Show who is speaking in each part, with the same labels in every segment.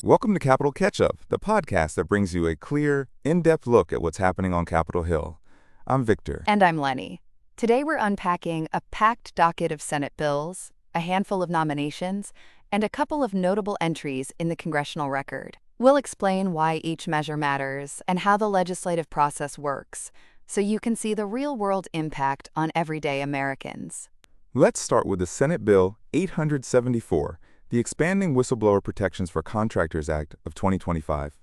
Speaker 1: Welcome to Capitol Catch-Up, the podcast that brings you a clear, in-depth look at what's happening on Capitol Hill. I'm Victor.
Speaker 2: And I'm Lenny. Today we're unpacking a packed docket of Senate bills, a handful of nominations, and a couple of notable entries in the congressional record. We'll explain why each measure matters and how the legislative process works, so you can see the real-world impact on everyday Americans.
Speaker 1: Let's start with the Senate Bill 874, the Expanding Whistleblower Protections for Contractors Act of 2025.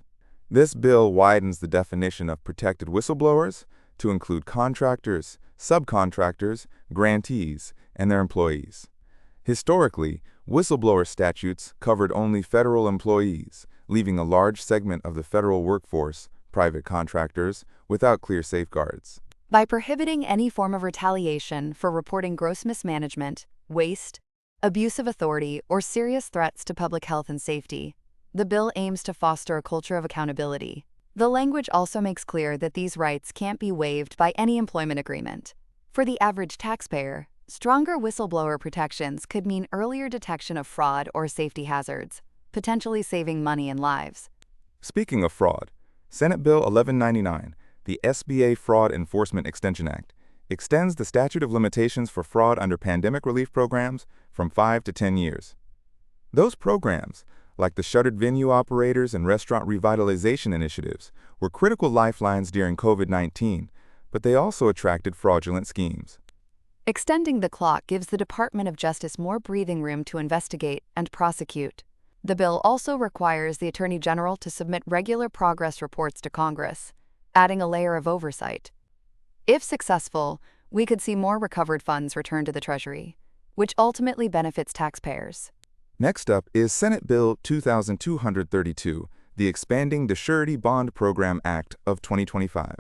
Speaker 1: This bill widens the definition of protected whistleblowers to include contractors, subcontractors, grantees, and their employees. Historically, whistleblower statutes covered only federal employees, leaving a large segment of the federal workforce, private contractors, without clear safeguards.
Speaker 2: By prohibiting any form of retaliation for reporting gross mismanagement, waste, abuse of authority, or serious threats to public health and safety, the bill aims to foster a culture of accountability. The language also makes clear that these rights can't be waived by any employment agreement. For the average taxpayer, stronger whistleblower protections could mean earlier detection of fraud or safety hazards, potentially saving money and lives.
Speaker 1: Speaking of fraud, Senate Bill 1199, the SBA Fraud Enforcement Extension Act, extends the statute of limitations for fraud under pandemic relief programs from 5 to 10 years. Those programs, like the shuttered venue operators and restaurant revitalization initiatives, were critical lifelines during COVID-19, but they also attracted fraudulent schemes.
Speaker 2: Extending the clock gives the Department of Justice more breathing room to investigate and prosecute. The bill also requires the Attorney General to submit regular progress reports to Congress, adding a layer of oversight. If successful, we could see more recovered funds returned to the Treasury, which ultimately benefits taxpayers.
Speaker 1: Next up is Senate Bill 2232, the Expanding the Surety Bond Program Act of 2025.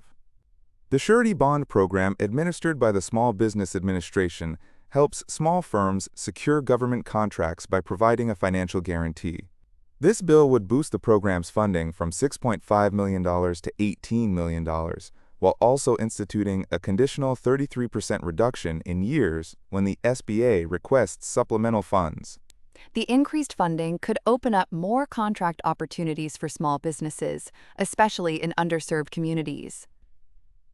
Speaker 1: The Surety Bond Program, administered by the Small Business Administration, helps small firms secure government contracts by providing a financial guarantee. This bill would boost the program's funding from $6.5 million to $18 million, while also instituting a conditional 33% reduction in years when the SBA requests supplemental funds.
Speaker 2: The increased funding could open up more contract opportunities for small businesses, especially in underserved communities.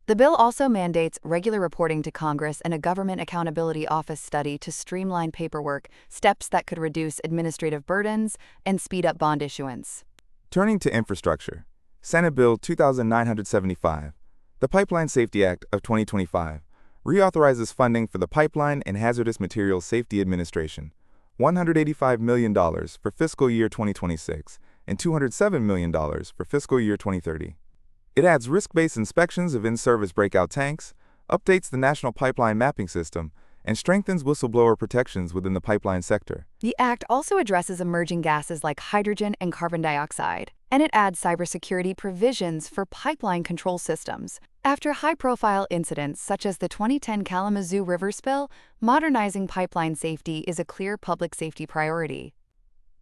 Speaker 2: The bill also mandates regular reporting to Congress and a Government Accountability Office study to streamline paperwork, steps that could reduce administrative burdens and speed up bond issuance.
Speaker 1: Turning to infrastructure, Senate Bill 2975, the Pipeline Safety Act of 2025, reauthorizes funding for the Pipeline and Hazardous Materials Safety Administration, $185 million for fiscal year 2026 and $207 million for fiscal year 2030. It adds risk-based inspections of in-service breakout tanks, updates the National Pipeline Mapping System, and strengthens whistleblower protections within the pipeline sector.
Speaker 2: The Act also addresses emerging gases like hydrogen and carbon dioxide, and it adds cybersecurity provisions for pipeline control systems. After high-profile incidents such as the 2010 Kalamazoo River spill, modernizing pipeline safety is a clear public safety priority.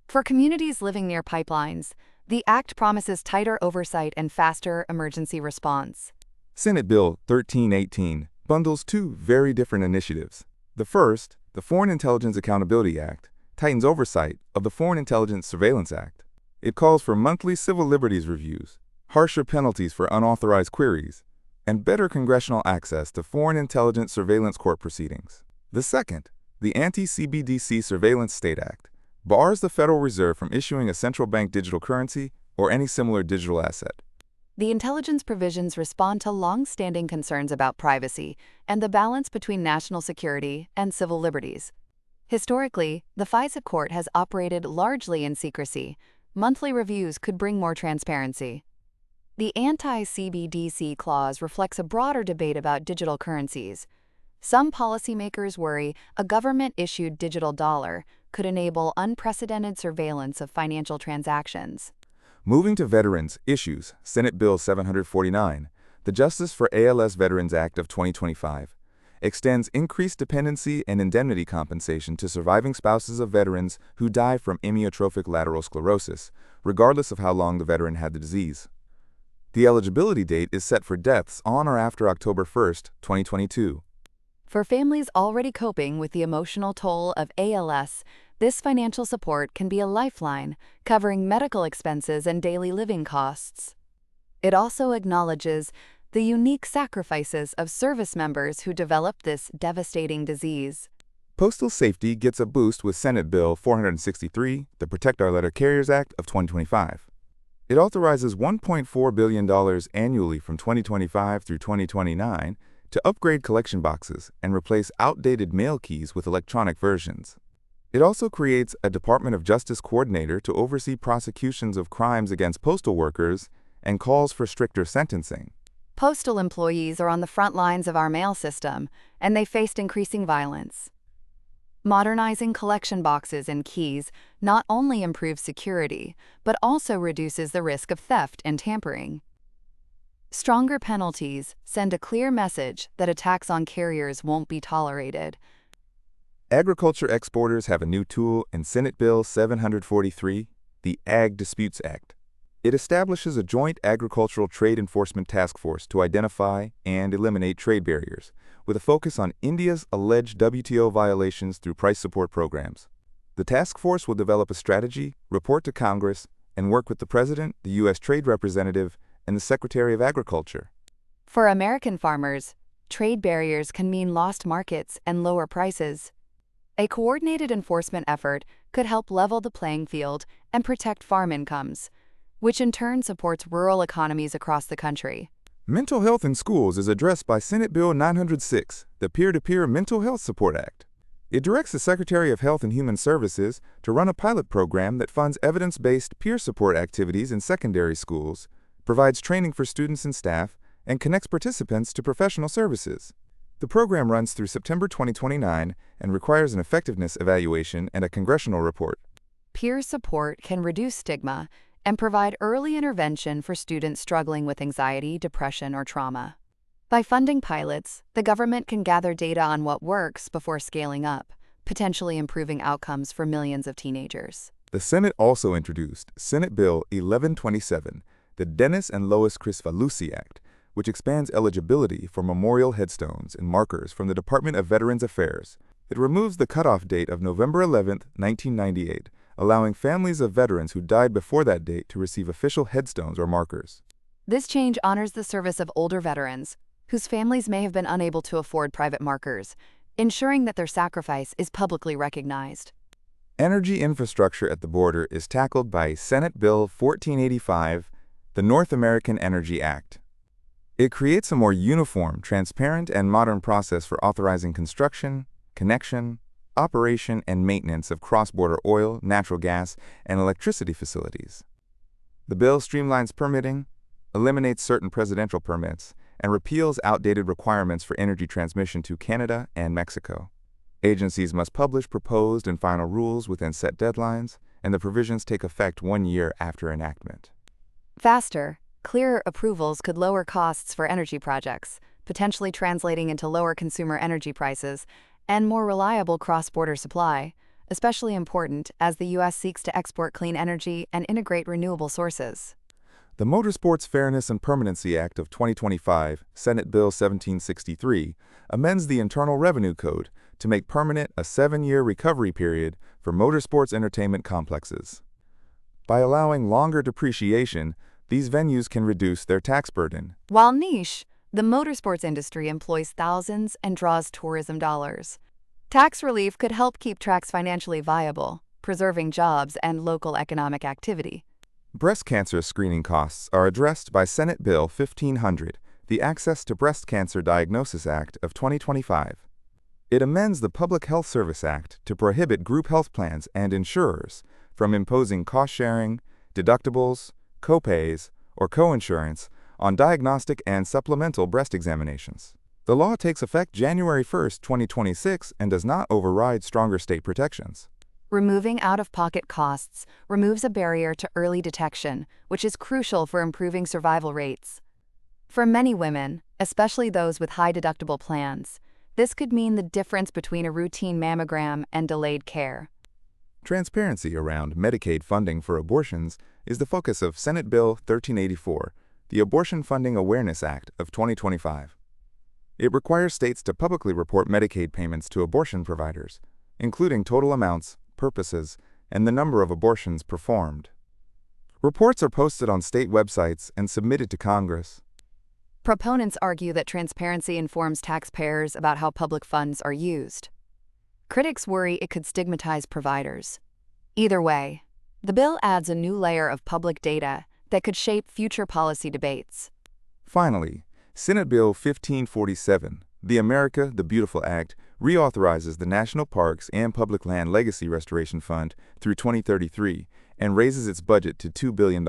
Speaker 2: For communities living near pipelines, the Act promises tighter oversight and faster emergency response.
Speaker 1: Senate Bill 1318 bundles two very different initiatives. The first, the Foreign Intelligence Accountability Act, tightens oversight of the Foreign Intelligence Surveillance Act. It calls for monthly civil liberties reviews, harsher penalties for unauthorized queries, and better congressional access to foreign intelligence surveillance court proceedings. The second, the Anti-CBDC Surveillance State Act, bars the Federal Reserve from issuing a central bank digital currency or any similar digital asset.
Speaker 2: The intelligence provisions respond to long-standing concerns about privacy and the balance between national security and civil liberties. Historically, the FISA court has operated largely in secrecy. Monthly reviews could bring more transparency. The anti-CBDC clause reflects a broader debate about digital currencies. Some policymakers worry a government-issued digital dollar could enable unprecedented surveillance of financial transactions.
Speaker 1: Moving to veterans issues, Senate Bill 749, the Justice for ALS Veterans Act of 2025, extends increased dependency and indemnity compensation to surviving spouses of veterans who die from amyotrophic lateral sclerosis, regardless of how long the veteran had the disease. The eligibility date is set for deaths on or after October 1, 2022.
Speaker 2: For families already coping with the emotional toll of ALS, This financial support can be a lifeline, covering medical expenses and daily living costs. It also acknowledges the unique sacrifices of service members who developed this devastating disease.
Speaker 1: Postal safety gets a boost with Senate Bill 463, the Protect Our Letter Carriers Act of 2025. It authorizes $1.4 billion annually from 2025 through 2029 to upgrade collection boxes and replace outdated mail keys with electronic versions. It also creates a Department of Justice coordinator to oversee prosecutions of crimes against postal workers and calls for stricter sentencing.
Speaker 2: Postal employees are on the front lines of our mail system, and they faced increasing violence. Modernizing collection boxes and keys not only improves security, but also reduces the risk of theft and tampering. Stronger penalties send a clear message that attacks on carriers won't be tolerated.
Speaker 1: Agriculture exporters have a new tool in Senate Bill 743, the Ag Disputes Act. It establishes a joint agricultural trade enforcement task force to identify and eliminate trade barriers, with a focus on India's alleged WTO violations through price support programs. The task force will develop a strategy, report to Congress, and work with the President, the U.S. Trade Representative, and the Secretary of Agriculture.
Speaker 2: For American farmers, trade barriers can mean lost markets and lower prices. A coordinated enforcement effort could help level the playing field and protect farm incomes, which in turn supports rural economies across the country.
Speaker 1: Mental health in schools is addressed by Senate Bill 906, the Peer-to-Peer Mental Health Support Act. It directs the Secretary of Health and Human Services to run a pilot program that funds evidence-based peer support activities in secondary schools, provides training for students and staff, and connects participants to professional services. The program runs through September 2029 and requires an effectiveness evaluation and a congressional report.
Speaker 2: Peer support can reduce stigma and provide early intervention for students struggling with anxiety, depression, or trauma. By funding pilots, the government can gather data on what works before scaling up, potentially improving outcomes for millions of teenagers.
Speaker 1: The Senate also introduced Senate Bill 1127, the Dennis and Lois Crisfalusi Act, which expands eligibility for memorial headstones and markers from the Department of Veterans Affairs. It removes the cutoff date of November 11, 1998, allowing families of veterans who died before that date to receive official headstones or markers.
Speaker 2: This change honors the service of older veterans, whose families may have been unable to afford private markers, ensuring that their sacrifice is publicly recognized.
Speaker 1: Energy infrastructure at the border is tackled by Senate Bill 1485, the North American Energy Act. It creates a more uniform, transparent, and modern process for authorizing construction, connection, operation, and maintenance of cross-border oil, natural gas, and electricity facilities. The bill streamlines permitting, eliminates certain presidential permits, and repeals outdated requirements for energy transmission to Canada and Mexico. Agencies must publish proposed and final rules within set deadlines, and the provisions take effect 1 year after enactment.
Speaker 2: Faster, clearer approvals could lower costs for energy projects, potentially translating into lower consumer energy prices and more reliable cross-border supply, especially important as the U.S. seeks to export clean energy and integrate renewable sources.
Speaker 1: The Motorsports Fairness and Permanency Act of 2025, Senate Bill 1763, amends the Internal Revenue Code to make permanent a 7-year recovery period for motorsports entertainment complexes. By allowing longer depreciation, these venues can reduce their tax burden.
Speaker 2: While niche, the motorsports industry employs thousands and draws tourism dollars. Tax relief could help keep tracks financially viable, preserving jobs and local economic activity.
Speaker 1: Breast cancer screening costs are addressed by Senate Bill 1500, the Access to Breast Cancer Diagnosis Act of 2025. It amends the Public Health Service Act to prohibit group health plans and insurers from imposing cost-sharing, deductibles, copays, or coinsurance on diagnostic and supplemental breast examinations. The law takes effect January 1, 2026 and does not override stronger state protections.
Speaker 2: Removing out-of-pocket costs removes a barrier to early detection, which is crucial for improving survival rates. For many women, especially those with high-deductible plans, this could mean the difference between a routine mammogram and delayed care.
Speaker 1: Transparency around Medicaid funding for abortions is the focus of Senate Bill 1384, the Abortion Funding Awareness Act of 2025. It requires states to publicly report Medicaid payments to abortion providers, including total amounts, purposes and the number of abortions performed. Reports are posted on state websites and submitted to Congress.
Speaker 2: Proponents argue that transparency informs taxpayers about how public funds are used. Critics worry it could stigmatize providers. Either way, the bill adds a new layer of public data that could shape future policy debates.
Speaker 1: Finally, Senate Bill 1547, the America the Beautiful Act, reauthorizes the National Parks and Public Land Legacy Restoration Fund through 2033 and raises its budget to $2 billion.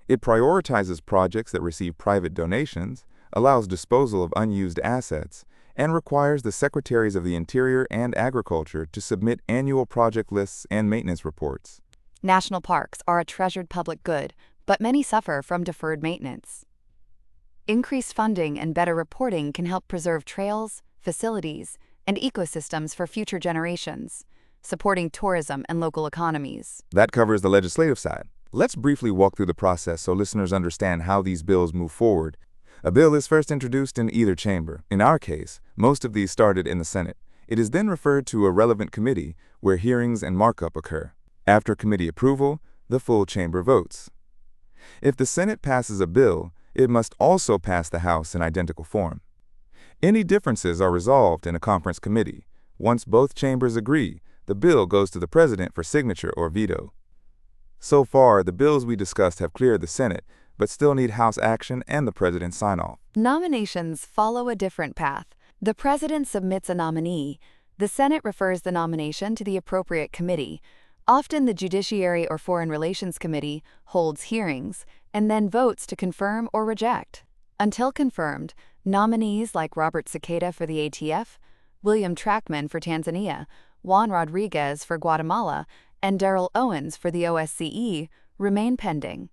Speaker 1: It prioritizes projects that receive private donations, allows disposal of unused assets, and requires the Secretaries of the Interior and Agriculture to submit annual project lists and maintenance reports.
Speaker 2: National parks are a treasured public good, but many suffer from deferred maintenance. Increased funding and better reporting can help preserve trails, facilities, and ecosystems for future generations, supporting tourism and local economies.
Speaker 1: That covers the legislative side. Let's briefly walk through the process so listeners understand how these bills move forward. A bill is first introduced in either chamber. In our case, most of these started in the Senate. It is then referred to a relevant committee where hearings and markup occur. After committee approval, the full chamber votes. If the Senate passes a bill, it must also pass the House in identical form. Any differences are resolved in a conference committee. Once both chambers agree, the bill goes to the President for signature or veto. So far, the bills we discussed have cleared the Senate, but still need House action and the President's sign-off.
Speaker 2: Nominations follow a different path. The President submits a nominee. The Senate refers the nomination to the appropriate committee. Often the Judiciary or Foreign Relations Committee holds hearings and then votes to confirm or reject. Until confirmed, nominees like Robert Cicada for the ATF, William Trackman for Tanzania, Juan Rodriguez for Guatemala, and Darrell Owens for the OSCE remain pending.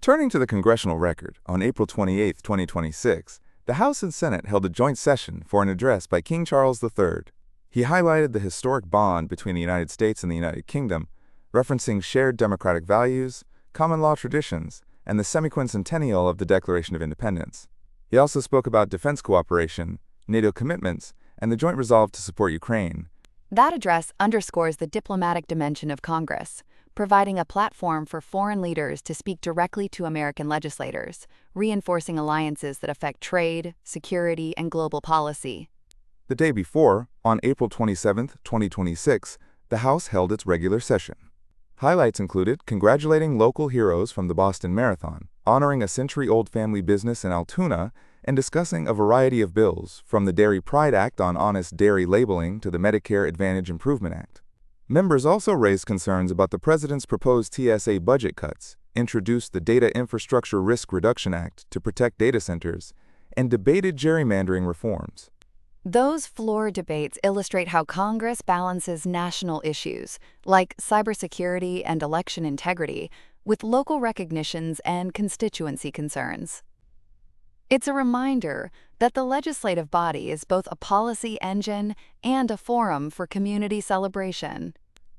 Speaker 1: Turning to the congressional record, on April 28, 2026, the House and Senate held a joint session for an address by King Charles III. He highlighted the historic bond between the United States and the United Kingdom, referencing shared democratic values, common law traditions, and the semi-quincentennial of the Declaration of Independence. He also spoke about defense cooperation, NATO commitments, and the joint resolve to support Ukraine.
Speaker 2: That address underscores the diplomatic dimension of Congress, providing a platform for foreign leaders to speak directly to American legislators, reinforcing alliances that affect trade, security, and global policy.
Speaker 1: The day before, on April 27, 2026, the House held its regular session. Highlights included congratulating local heroes from the Boston Marathon, honoring a century-old family business in Altoona, and discussing a variety of bills, from the Dairy Pride Act on honest dairy labeling to the Medicare Advantage Improvement Act. Members also raised concerns about the President's proposed TSA budget cuts, introduced the Data Infrastructure Risk Reduction Act to protect data centers, and debated gerrymandering reforms.
Speaker 2: Those floor debates illustrate how Congress balances national issues, like cybersecurity and election integrity, with local recognitions and constituency concerns. It's a reminder that the legislative body is both a policy engine and a forum for community celebration.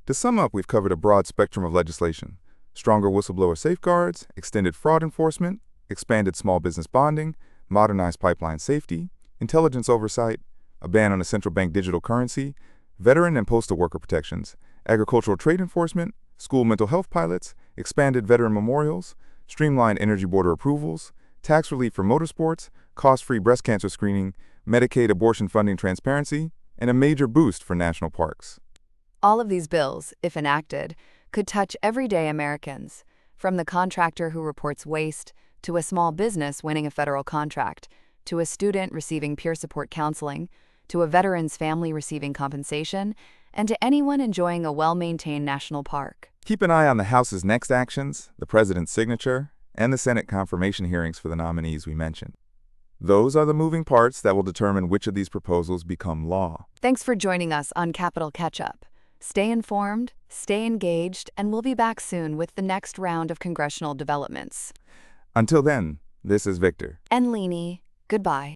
Speaker 1: To sum up, we've covered a broad spectrum of legislation: stronger whistleblower safeguards, extended fraud enforcement, expanded small business bonding, modernized pipeline safety, intelligence oversight, a ban on a central bank digital currency, veteran and postal worker protections, agricultural trade enforcement, school mental health pilots, expanded veteran memorials, streamlined energy border approvals, tax relief for motorsports, cost-free breast cancer screening, Medicaid abortion funding transparency, and a major boost for national parks.
Speaker 2: All of these bills, if enacted, could touch everyday Americans, from the contractor who reports waste, to a small business winning a federal contract, to a student receiving peer support counseling, to a veteran's family receiving compensation, and to anyone enjoying a well-maintained national park.
Speaker 1: Keep an eye on the House's next actions, the President's signature, and the Senate confirmation hearings for the nominees we mentioned. Those are the moving parts that will determine which of these proposals become law.
Speaker 2: Thanks for joining us on Capital Catch-Up. Stay informed, stay engaged, and we'll be back soon with the next round of congressional developments.
Speaker 1: Until then, this is Victor.
Speaker 2: And Leanie, goodbye.